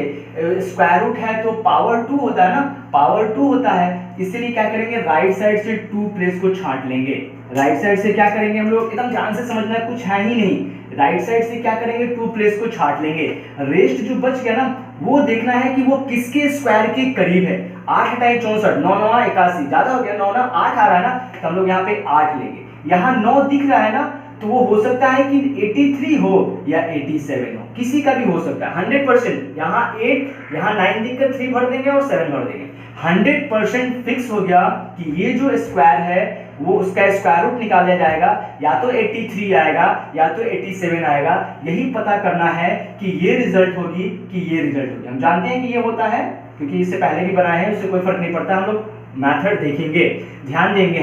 स्क्वायर रूट है तो पावर 2 होता है ना, पावर 2 होता है, इसलिए क्या करेंगे राइट साइड से 2 प्लेस को छांट लेंगे। राइट साइड से क्या करेंगे हम लोग, एकदम ध्यान से समझना है, कुछ है ही नहीं, राइट साइड से क्या करेंगे 2 प्लेस को छांट लेंगे। रेस्ट जो बच गया ना वो देखना है कि वो किसके स्क्वायर के करीब है। 8 टाइम 64, 9 9 81, ज्यादा हो गया, 9 9 8 आ रहा है ना, तो हम लोग यहाँ पे 8 लेंगे। यहाँ 9 दिख रहा है ना, तो वो हो सकता है कि 83 हो या 87 हो, किसी का भी हो सकता है 100%। यहाँ 8, यहाँ 9 दिखकर 3 भर देंगे और 7 भर देंगे, 100% फिक्स हो गया कि ये जो स्क्वायर है वो उसका स्क्वायर रूट निकाला जाएगा, या तो 83 आएगा या तो 87 आएगा। यही पता करना है कि ये रिजल्ट होगी कि ये रिजल्ट होगी। हम जानते हैं कि ये होता है क्योंकि इससे पहले भी बनाए हैं, उससे कोई फर्क नहीं पड़ता। हम लोग मेथड देखेंगे, ध्यान देंगे।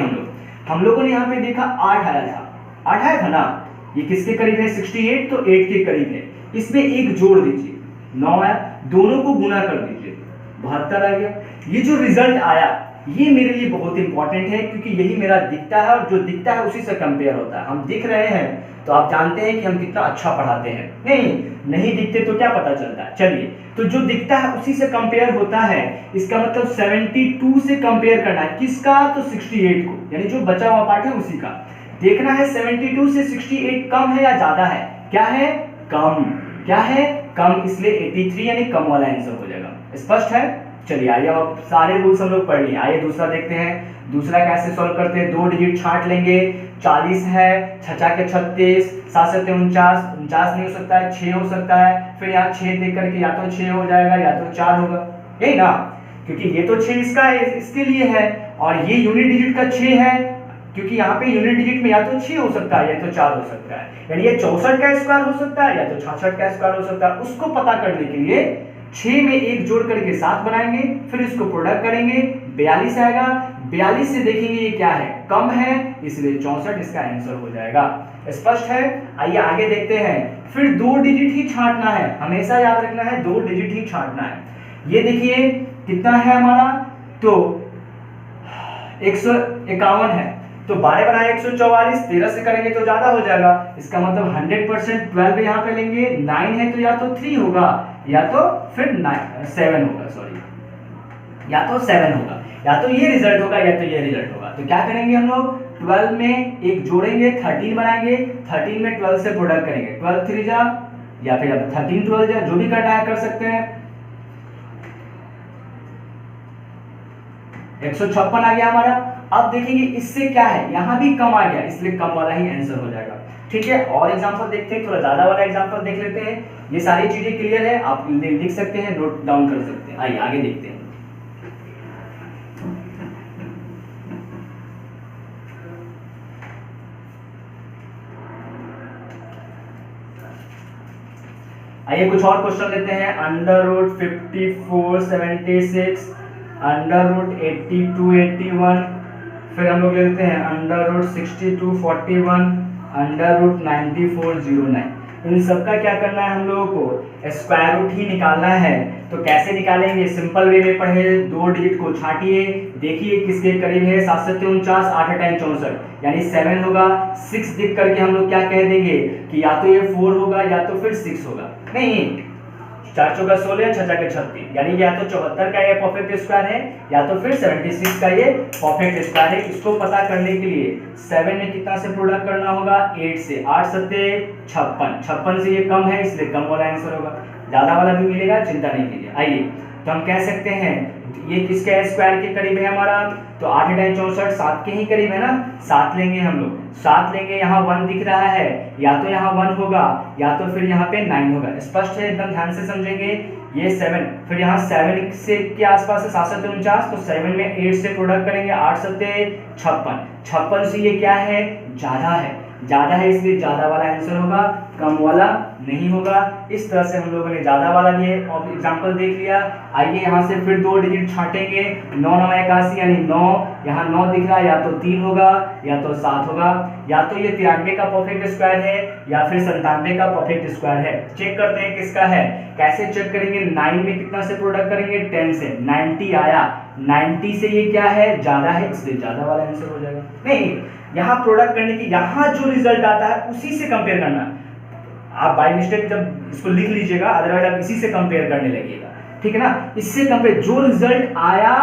हम लोगों ने यहाँ पे देखा 8 आया था, 8 आया था ना, ये किसके करीब है 68, तो 8 के करीब है। इसमें एक जोड़ दीजिए 9 आया, दोनों को गुना कर दीजिए 72 आ गया। ये जो रिजल्ट आया ये मेरे लिए बहुत इंपॉर्टेंट है क्योंकि यही मेरा दिखता है और जो दिखता है उसी से कंपेयर होता है। हम दिख रहे हैं तो आप जानते हैं कि हम कितना अच्छा पढ़ाते हैं। नहीं दिखते तो क्या पता चलता है। चलिए, तो जो दिखता है उसी से कंपेयर होता है, इसका मतलब 72 से कंपेयर करना है किसका, तो 68 को, यानी जो बचा हुआ पार्ट है उसी का देखना है। 72 से 68 कम है या ज्यादा है, क्या है कम, क्या है कम, इसलिए 83 यानी कम वाला आंसर हो जाएगा। स्पष्ट है। चलिए आइए, अब सारे रूल्स हम लोग पढ़ लिए। आइए दूसरा देखते हैं। दूसरा कैसे सॉल्व करते हैं, 2 डिजिट छांट लेंगे। 40 है, 6 के 36, 7 7 49, 49 नहीं हो सकता है, 6 हो सकता है। फिर यहाँ 6 देख करके या तो 6 हो जाएगा या तो 4 होगा, यही ना, क्योंकि ये तो 6 इसका है, इसके लिए है, और ये यूनिट डिजिट का 6 है, क्योंकि यहाँ पे यूनिट डिजिट में या तो 6 हो सकता है या तो 4 हो सकता है, यानी ये 64 का स्क्वायर हो सकता है या तो 66 का स्क्वायर हो सकता है। उसको पता करने के लिए 6 में 1 जोड़ करके 7 बनाएंगे, फिर इसको प्रोडक्ट करेंगे, 42 आएगा। 42 से देखेंगे ये क्या है, कम है, इसलिए 64 इसका आंसर हो जाएगा। स्पष्ट है। आइए आगे देखते हैं। फिर 2 डिजिट ही छांटना है, हमेशा याद रखना है 2 डिजिट ही छांटना है। ये देखिए कितना है हमारा, तो 151 है, तो 12 बनाए 144, 13 से करेंगे तो ज्यादा हो जाएगा। इसका मतलब 100% 12 यहाँ पे लेंगे। 9 है तो या तो 3 होगा या तो फिर 7 होगा, सॉरी, या तो 7 होगा, या तो ये रिजल्ट होगा या तो ये रिजल्ट होगा। तो क्या करेंगे हम लोग, 12 में एक जोड़ेंगे, 13 बनाएंगे, 13 में 12 से प्रोडक्ट करेंगे, 12 3 जा, या फिर 13 12 जा, जो भी करना है कर सकते हैं। 156 आ गया हमारा। अब देखेंगे इससे क्या है, यहां भी कम आ गया, इसलिए कम वाला ही आंसर हो जाएगा। ठीक है, और एग्जांपल देखते हैं, थोड़ा ज्यादा वाला एग्जांपल देख लेते हैं। ये सारी चीजें क्लियर है, आप लिख सकते हैं, नोट डाउन कर सकते हैं। आइए आगे देखते हैं। आइए कुछ और क्वेश्चन लेते हैं। अंडर रूट 54 76, अंडर रूट 82 81, फिर हम लोग लेते हैं अंडर रूट 62 41, अंडर रूट 94 09। इन सबका क्या करना है हम लोगों को, स्क्वायर रूट ही निकालना है। तो कैसे निकालेंगे, सिंपल वे में पढ़े, 2 डिजिट को छांटिए, देखिए किसके करीब है, 7 7 49, 8 8 64, यानी 7 होगा। 6 दिख करके हम लोग क्या कह देंगे कि या तो ये 4 होगा या तो फिर 6 होगा। नहीं, 4 चौका 16, 6 के 36, यानी या तो 74 का ये परफेक्ट स्क्वायर है या तो फिर 76 का ये परफेक्ट स्क्वायर है। इसको पता करने के लिए 7 में कितना से प्रोडक्ट करना होगा, 8 से, 8 7 56, 56 से ये कम है इसलिए कम वाला आंसर होगा। ज्यादा वाला भी मिलेगा, चिंता नहीं कीजिए। आइए तो हम कह सकते हैं ये किसके स्क्वायर के करीब है हमारा, तो 8 8 64, 7 के ही करीब है ना, 7 लेंगे हम लोग, 7 लेंगे। यहाँ 1 दिख रहा है, या तो यहाँ 1 होगा या तो फिर यहाँ पे 9 होगा। स्पष्ट है, एकदम ध्यान से समझेंगे। ये 7, फिर यहाँ 7 से के आसपास है, 7 7 49, तो 7 में 8 से प्रोडक्ट करेंगे, 8 7 56, 56 से ये क्या है, ज्यादा है, ज्यादा है इसलिए ज्यादा वाला आंसर होगा, कम वाला नहीं होगा। इस तरह से हम लोगों ने ज्यादा वाला लिए और एग्जांपल देख लिया। आइए यहाँ से फिर 2 डिजिट छांटेंगे, 9 9 81, यानी 9, यहाँ 9 दिख रहा है, या तो 3 होगा या तो 7 होगा, या तो ये 93 का परफेक्ट स्क्वायर है या फिर 97 का परफेक्ट स्क्वायर है। चेक करते हैं किसका है, कैसे चेक करेंगे, 9 में कितना से प्रोडक्ट करेंगे, 10 से, 90 आया, 90 से ये क्या है, ज्यादा है इसलिए ज्यादा वाला आंसर हो जाएगा। नहीं, यहाँ प्रोडक्ट करने की, यहाँ जो रिजल्ट आता है उसी से कंपेयर करना। आप बाय मिस्टेक जब इसको लिख लीजिएगा, अदरवाइज आप इसी से कंपेयर करने लगेगा, ठीक है ना। इससे कंपेयर, जो रिजल्ट आया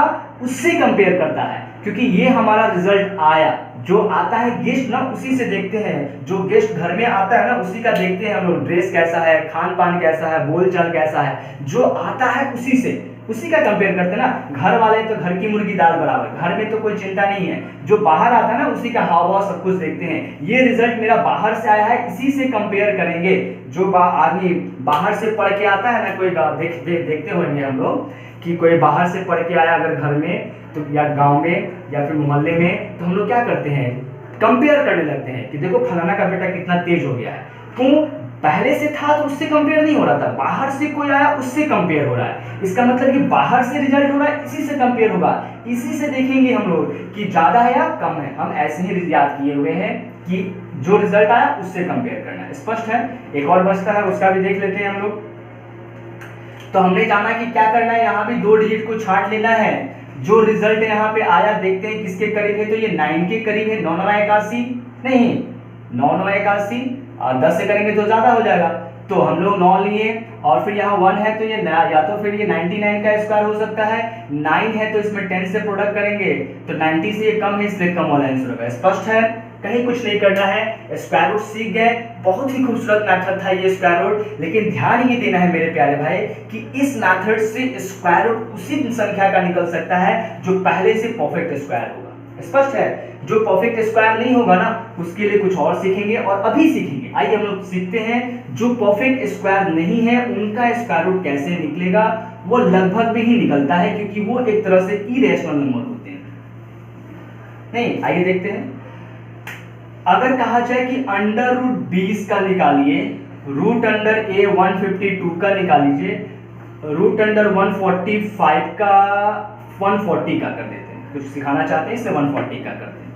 उससे कंपेयर करता है, क्योंकि ये हमारा रिजल्ट आया, जो आता है गेस्ट ना उसी से देखते हैं, जो गेस्ट घर में आता है ना उसी का देखते हैं हम लोग, ड्रेस कैसा है, खान पान कैसा है, बोलचाल कैसा है, जो आता है उसी से, उसी का कंपेयर करते हैं ना। घर वाले तो घर की मुर्गी दाल बराबर, घर में तो कोई चिंता नहीं है, जो बाहर आता है ना उसी का हाव भाव सब कुछ देखते हैं। ये रिजल्ट मेरा बाहर से आया है, इसी से कंपेयर करेंगे। जो आदमी बाहर से पढ़ के आता है ना, कोई देखते होंगे हम लोग कि कोई बाहर से पढ़ के आया अगर घर में, तो या गांव में या फिर मोहल्ले में, तो हम लोग क्या करते हैं, कंपेयर करने लगते हैं कि देखो फलाना का बेटा कितना तेज हो गया है। क्यों? पहले से था तो उससे कंपेयर नहीं हो रहा था, बाहर से कोई आया उससे कंपेयर हो रहा है। इसका मतलब कि बाहर से रिजल्ट हो रहा है, इसी से कंपेयर होगा, इसी से देखेंगे हम लोग कि ज्यादा है या कम है। हम ऐसे ही याद किए हुए हैं कि जो रिजल्ट आया उससे कंपेयर करना है। स्पष्ट है? एक और बचता है, उसका भी देख लेते हैं हम लोग। तो हमने जाना कि क्या करना है, यहाँ भी 2 डिजिट को छांट लेना है। जो रिजल्ट यहाँ पे आया देखते हैं किसके करीब है, तो ये 9 के करीब है। 9 9 81 नहीं, 9 9 81 और 10 से करेंगे तो ज्यादा हो जाएगा, तो हम लोग 9 लिए और फिर यहाँ 1 है तो ये या तो फिर ये 99 का स्क्वायर हो सकता है, 9 है तो इसमें 10 से प्रोडक्ट करेंगे तो 90 से ये कम है, इसलिए कम वाला आंसर होगा। स्पष्ट है? कहीं कुछ नहीं करना है, स्क्वायर रूट सीख गए। बहुत ही खूबसूरत मेथड था ये स्क्वायर रूट, लेकिन ध्यान ये देना है मेरे प्यारे भाई कि इस मेथड से स्क्वायर रूट उसी संख्या का निकल सकता है जो पहले से परफेक्ट स्क्वायर होगा। स्पष्ट है? जो परफेक्ट स्क्वायर नहीं होगा ना, उसके लिए कुछ और सीखेंगे और अभी सीखेंगे। आइए हम लोग सीखते हैं जो परफेक्ट स्क्वायर नहीं है उनका स्क्वायर रूट कैसे निकलेगा। वो लगभग में ही निकलता है क्योंकि वो एक तरह से इरेशनल नंबर होते हैं। नहीं, आइए देखते हैं। अगर कहा जाए कि अंडर रूट 20 का निकालिए, रूट अंडर ए 152 का निकालिए, रूट अंडर 145 का 140 का कर देते हैं। कुछ सिखाना चाहते हैं इसलिए 140 का करते हैं।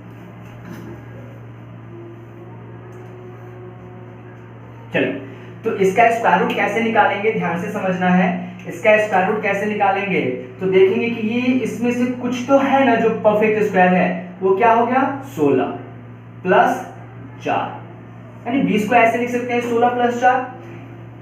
चलिए, तो इसका स्क्वायर रूट कैसे निकालेंगे, ध्यान से समझना है। इसका स्क्वायर रूट कैसे निकालेंगे तो देखेंगे कि ये इसमें से कुछ तो है ना जो परफेक्ट स्क्वायर है। वो क्या हो गया, 16 प्लस 4, यानी 20 को ऐसे लिख सकते हैं 16 प्लस 4,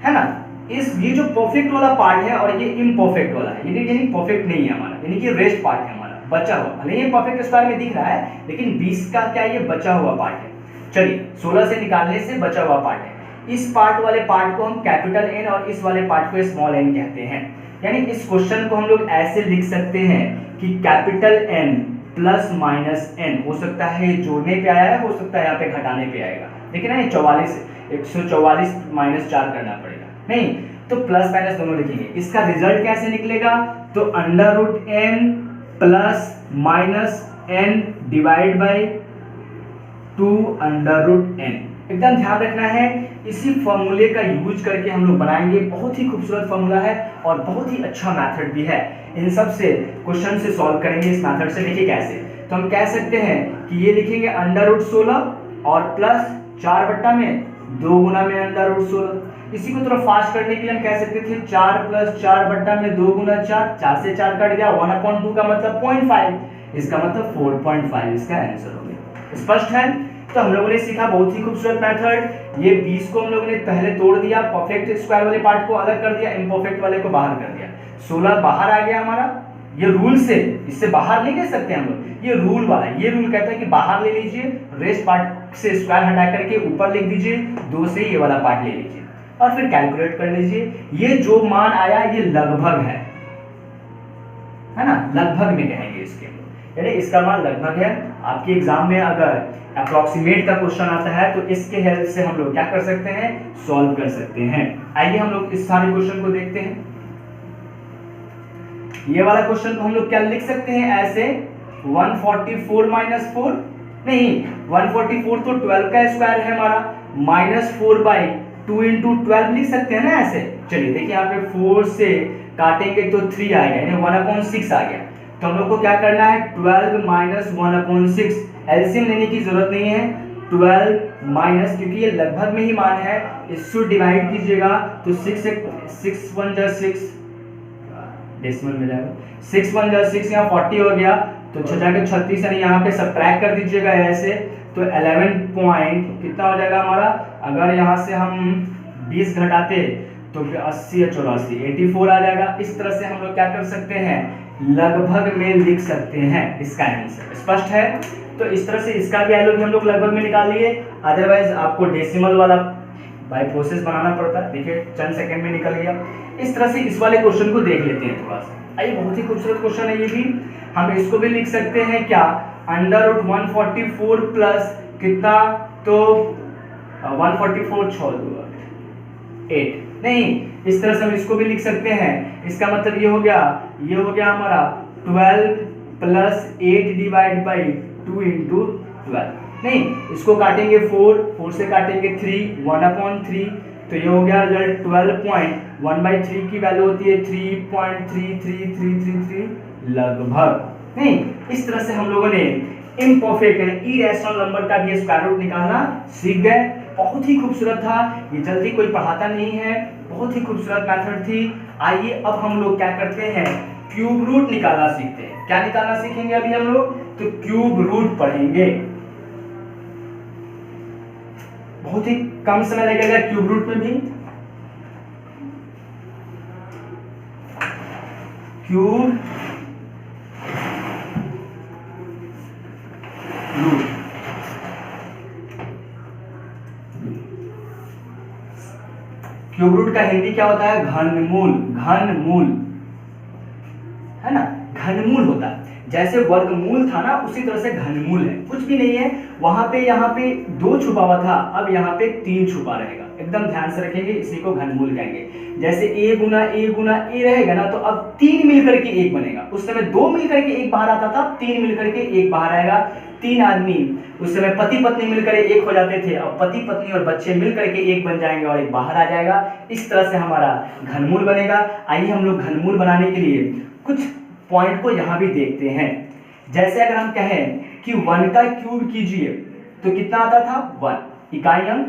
है ना। ये जो परफेक्ट वाला पार्ट है और ये इम्परफेक्ट वाला है, यानी परफेक्ट नहीं है हमारा, यानी कि रेस्ट पार्ट है हमारा, बचा हुआ। भले ये परफेक्ट स्क्वायर में दिख रहा है लेकिन 20 का क्या, ये बचा हुआ पार्ट है। चलिए, 16 से निकालने से बचा हुआ पार्ट है। इस पार्ट वाले पार्ट को हम कैपिटल N और इस वाले पार्ट को स्मॉल n कहते हैं। यानी इस क्वेश्चन को हम लोग ऐसे लिख सकते हैं कि capital N plus minus n, हो सकता है जोड़ने पे आया है, हो सकता है यहाँ पे घटाने पे आएगा, लेकिन ना 144 माइनस 4 करना पड़ेगा, नहीं तो प्लस माइनस दोनों लिखेंगे। इसका रिजल्ट कैसे निकलेगा, तो under root n plus minus n divide by 2 under root n। एकदम ध्यान रखना है, इसी फॉर्मूले का यूज करके हम लोग बनाएंगे। बहुत ही खूबसूरत फॉर्मूला है और बहुत ही अच्छा मेथड भी है। इन सब से क्वेश्चन से सॉल्व करेंगे इस मेथड से। देखिए कैसे, तो हम कह सकते हैं कि ये लिखेंगे अंडर रूट 16 और प्लस 4 बट्टा में 2 गुना में अंडर रूट 16। इसी को थोड़ा फास्ट करने के लिए हम कह सकते थे 4 प्लस 4 बट्टा में 2 गुना 4, 4 से 4 कट गया, 1/2 का मतलब 0.5, इसका मतलब 4.5 इसका आंसर हो गया। स्पष्ट है? तो हम लोगों ने सीखा बहुत ही खूबसूरत मेथड। ये 20 को हम लोगों ने पहले तोड़ दिया, परफेक्ट स्क्वायर वाले पार्ट को अलग कर दिया, इम्परफेक्ट वाले को बाहर कर दिया। 16 बाहर आ गया हमारा, ये रूल से, इससे बाहर नहीं कह सकते हम लोग, ये रूल वाला, ये रूल कहता है कि बाहर ले लीजिए, रेस्ट पार्ट से स्क्वायर हटा करके ऊपर लिख दीजिए, 2 से ये वाला पार्ट ले लीजिए और फिर कैलकुलेट कर लीजिए। ये जो मान आया ये लगभग है ना, लगभग में कहेंगे इसके, यानी इसका मान लगभग है। आपके एग्जाम में अगर अप्रोक्सीमेट का क्वेश्चन आता है तो इसके हेल्प से हम लोग क्या कर सकते हैं, सॉल्व कर सकते हैं। आइए हम लोग इस सारे क्वेश्चन को देखते हैं। ये वाला क्वेश्चन को हम लोग क्या लिख सकते हैं ऐसे, 144 माइनस 4 नहीं, 144 तो 12 का स्क्वायर है हमारा, माइनस 4 बाई 2 इंटू 12 लिख सकते हैं ना ऐसे। चलिए देखिए यहाँ पे 4 से काटेंगे तो 3 आएगा, यानी 1/6 आ गया। तो हम लोग को क्या करना है, 12 माइनस 1/6, एलसीएम लेने की जरूरत नहीं है। 12 माइनस, क्योंकि ये लगभग में ही मान है, इसको डिवाइड कीजिएगा तो 6 1 जा 6 डेसिमल में जाएगा, 6 1 जा 6, यहाँ 40 हो गया तो 6 जाके 36, यानी यहाँ पे सब्ट्रैक्ट कर दीजिएगा ऐसे, तो 11 पॉइंट कितना हो जाएगा हमारा। अगर यहाँ से हम 20 घटाते तो फिर 80 या 84 84 आ जाएगा। इस तरह से हम लोग क्या कर सकते हैं, लगभग में लिख सकते हैं इसका आंसर। स्पष्ट है? तो इस तरह से इसका भी वैल्यू हम लोग लगभग में निकाल लिए, अदरवाइज आपको डेसिमल वाला बाय प्रोसेस बनाना पड़ता है। देखिए चंद सेकंड में निकल गया। इस तरह से इस वाले क्वेश्चन को देख लेते हैं थोड़ा सा। आइए, बहुत ही खूबसूरत क्वेश्चन है ये भी। हम इसको भी लिख सकते हैं क्या, अंडर रूट 144 प्लस कितना, तो 144 6 8 नहीं, इस तरह से हम इसको भी लिख सकते हैं। इसका मतलब ये हो गया हमारा 12 +8/2 इंटू 12। नहीं, इसको काटेंगे 4 से काटेंगे 3, 1/3, तो ये हो गया रिजल्ट 12.1/3 की वैल्यू होती है 3.33333 लगभग। नहीं, इस तरह से हम लोगों ने इम्परफेक्ट इरेशनल नंबर का भी स्क्वायर रूट निकालना सीख गए। बहुत ही खूबसूरत था, ये जल्दी कोई पढ़ाता नहीं है, बहुत ही खूबसूरत मेथड थी। आइए अब हम लोग क्या करते हैं, क्यूब रूट निकालना सीखते हैं। क्या निकालना सीखेंगे अभी हम लोग, तो क्यूब रूट पढ़ेंगे। बहुत ही कम समय लगेगा क्यूब रूट में भी। क्यूब रूट, क्यूब रूट का हिंदी क्या होता है, घनमूल। घनमूल है ना, घनमूल होता है। जैसे वर्गमूल था ना, उसी तरह से घनमूल है, कुछ भी नहीं है। वहां पे यहाँ पे 2 छुपा हुआ था, अब यहाँ पे 3 छुपा रहेगा। एकदम ध्यान से रखेंगे, इसी को घनमूल कहेंगे। जैसे a गुना a रहेगा ना, तो अब 3 मिलकर के 1 बनेगा। उस समय 2 मिलकर के 1 बाहर आता था, 3 मिलकर के 1 बाहर आएगा। 3 आदमी उस समय पति पत्नी मिलकर 1 हो जाते थे, अब पति पत्नी और बच्चे मिलकर के 1 बन जाएंगे और 1 बाहर आ जाएगा। इस तरह से हमारा घनमूल बनेगा। आइए हम लोग घनमूल बनाने के लिए कुछ पॉइंट को यहाँ भी देखते हैं। जैसे अगर हम कहें कि 1 का क्यूब कीजिए तो कितना आता था, 1 इकाई अंक।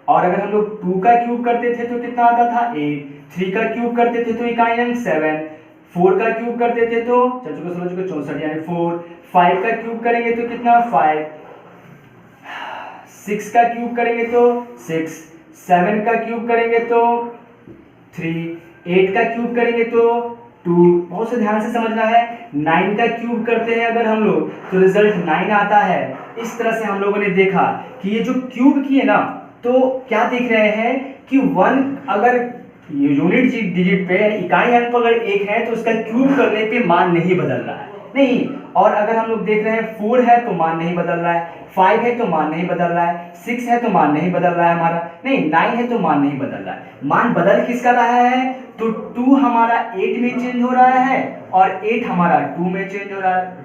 और अगर हम लोग 2 का क्यूब करते थे तो कितना आता था, 8। 3 का क्यूब करते थे तो इकाई अंक 7। 4 का क्यूब करते थे तो 64 यानी 4। 5 का क्यूब करेंगे तो कितना, 5। 6 का क्यूब करेंगे तो 6। 7 का क्यूब करेंगे तो 3। 8 का क्यूब करेंगे तो 2। बहुत से ध्यान से समझना है। 9 का क्यूब करते हैं अगर हम लोग तो रिजल्ट 9 आता है। इस तरह से हम लोगों ने देखा कि ये जो क्यूब किए ना, तो क्या देख रहे हैं कि 1 अगर यूनिट डिजिट पे इकाई अंक पर अगर 1 है तो उसका क्यूब करने पे मान नहीं बदल रहा है, नहीं। और अगर हम लोग देख रहे हैं 4 है तो मान नहीं बदल रहा है, 5 है तो मान नहीं बदल रहा है, 6 है तो मान नहीं बदल रहा है हमारा, नहीं 9 है तो मान नहीं बदल रहा है। मान बदल किसका रहा है, तो 2 हमारा 8 में चेंज हो रहा है और 8 हमारा 2 में चेंज हो रहा है।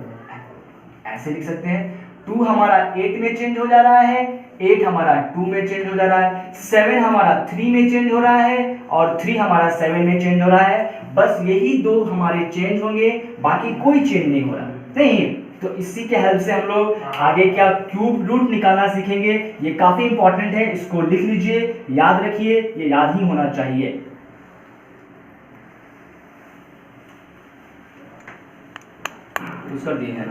ऐसे लिख सकते हैं, 2 हमारा 8 में चेंज हो जा रहा है, 8 हमारा 2 में चेंज हो जा रहा है, 7 हमारा 3 में चेंज हो रहा है और 3 हमारा 7 में चेंज हो रहा है। बस यही 2 हमारे चेंज होंगे, बाकी कोई चेंज नहीं हो रहा, नहीं। तो इसी के हेल्प से हम लोग आगे क्या क्यूब रूट निकालना सीखेंगे। ये काफी इंपॉर्टेंट है, इसको लिख लीजिए, याद रखिए, ये याद ही होना चाहिए। कर दिए हैं।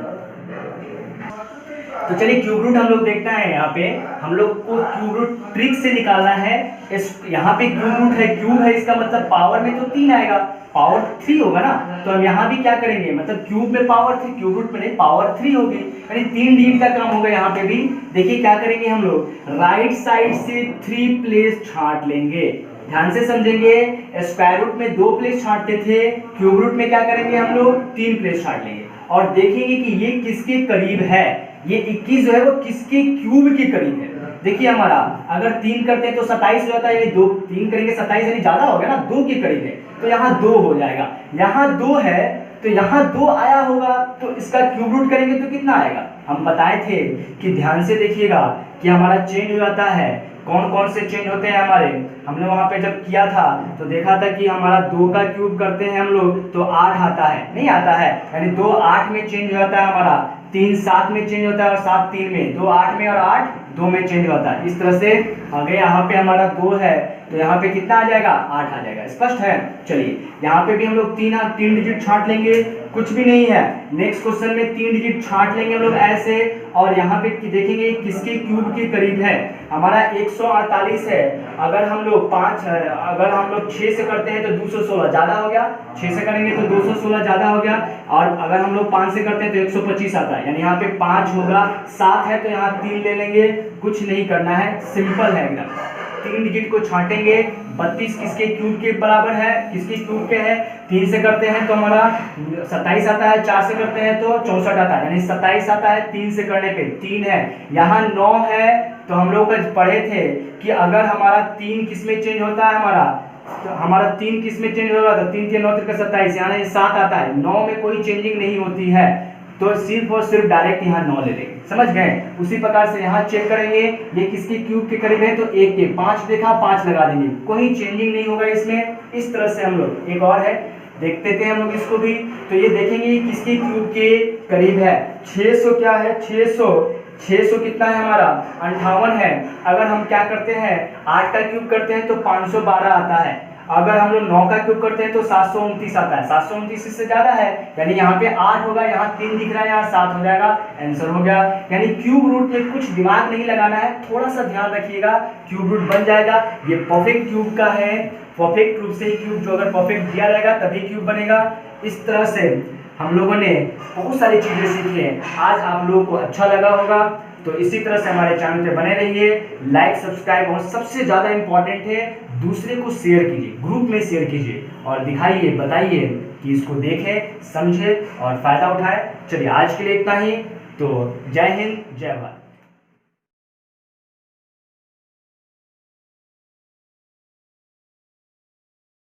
तो चलिए क्यूब रूट हम लोग देखना है। यहाँ पे हम लोग को क्यूब रूट ट्रिक से निकालना है। इस यहाँ पे क्यूब रूट है, क्यूब है, इसका मतलब पावर में तो 3 आएगा, पावर 3 होगा ना। तो हम यहाँ भी क्या करेंगे, मतलब क्यूब में पावर 3, क्यूब रूट में पावर 3 होगी, यानी 3 डिजिट का काम होगा। यहाँ पे भी देखिए क्या करेंगे हम लोग, राइट साइड से 3 प्लेस छांट लेंगे। ध्यान से समझेंगे, स्क्वायर रूट में 2 प्लेस छांटते थे, क्यूब रूट में क्या करेंगे हम लोग, 3 प्लेस छांट लेंगे और देखेंगे कि ये किसके करीब है। ये 21 जो है वो किसके क्यूब के करीब है। देखिए हमारा अगर 3 करते हैं तो 27 हो जाता है, यानी 2 3 करेंगे 27 यानी ज्यादा हो गया ना, 2 के करीब है, तो यहाँ 2 हो जाएगा। यहाँ 2 है तो यहाँ 2 आया होगा, तो इसका क्यूब रूट करेंगे तो कितना आएगा। हम बताए थे कि ध्यान से देखिएगा कि हमारा चेंज हो जाता है। कौन कौन से चेंज होते हैं हमारे, हमने वहां पे जब किया था तो देखा था कि हमारा 2 का क्यूब करते हैं हम लोग तो 8 आता है, नहीं आता है, यानी 2 8 में चेंज हो जाता है हमारा, 3 7 में चेंज होता है और 7 3 में, 2 8 में और 8 2 में चेंज होता है। इस तरह से अगर यहाँ पे हमारा 2 है तो यहाँ पे कितना आ जाएगा, 8 आ जाएगा। स्पष्ट है। चलिए यहाँ पे भी हम लोग 3 डिजिट छांट लेंगे, कुछ भी नहीं है। नेक्स्ट क्वेश्चन में 3 डिजिट छांट लेंगे हम लोग ऐसे, और यहाँ पे देखेंगे किसके क्यूब के करीब है। हमारा 148 है, अगर हम लोग 6 से करते हैं तो 216 ज्यादा हो गया, 6 से करेंगे तो 216 ज्यादा हो गया, और अगर हम लोग 5 से करते हैं तो 125 आता है, यानी यहाँ पे 5 होगा। 7 है तो यहाँ 3 ले लेंगे, कुछ नहीं करना है, सिंपल है एकदम। 3 डिजिट को छांटेंगे। 32 किसके क्यूब के बराबर है, किसके क्यूब के है, 3 से करते हैं तो हमारा 27 आता है, 4 से करते हैं तो 64 आता है, यानी 27 आता है 3 से करने पे 3 है। यहाँ 9 है तो हम लोग पढ़े थे कि अगर हमारा 3 किस में चेंज होता है, हमारा तो हमारा 3 किस में चेंज होगा, तो 3 3 9 3 27, यहाँ 7 आता है। 9 में कोई चेंजिंग नहीं होती है, तो सिर्फ और सिर्फ डायरेक्ट यहाँ 9 ले लेंगे, समझ गए। उसी प्रकार से यहाँ चेक करेंगे ये किसके क्यूब के करीब है, तो 1 के। 5 देखा, 5 लगा देंगे, कोई चेंजिंग नहीं होगा इसमें। इस तरह से हम लोग, एक और है देखते थे हम लोग इसको भी, तो ये देखेंगे किसके क्यूब के करीब है। 600 क्या है, 600 कितना है हमारा, 58 है। अगर हम क्या करते हैं 8 का क्यूब करते हैं तो 512 आता है। अगर हम लोग 9 का क्यूब करते हैं तो 729 आता है। 729 इससे ज्यादा है, यानी यहाँ पे 8 होगा, यहाँ 3 दिख रहा है, यहाँ 7 हो जाएगा, आंसर हो गया। यानी क्यूब रूट में कुछ दिमाग नहीं लगाना है, थोड़ा सा ध्यान रखिएगा, क्यूब रूट बन जाएगा। ये परफेक्ट क्यूब का है, परफेक्ट रूप से ही क्यूब, जो अगर परफेक्ट दिया रहेगा तभी क्यूब बनेगा। इस तरह से हम लोगों ने बहुत सारी चीजें सीखी हैं। आज आप लोगों को अच्छा लगा होगा, तो इसी तरह से हमारे चैनल पे बने रहिए, लाइक सब्सक्राइब, और सबसे ज़्यादा इम्पॉर्टेंट है दूसरे को शेयर कीजिए, ग्रुप में शेयर कीजिए और दिखाइए, बताइए कि इसको देखें, समझे और फायदा उठाए। चलिए आज के लिए इतना ही, तो जय हिंद, जय भारत।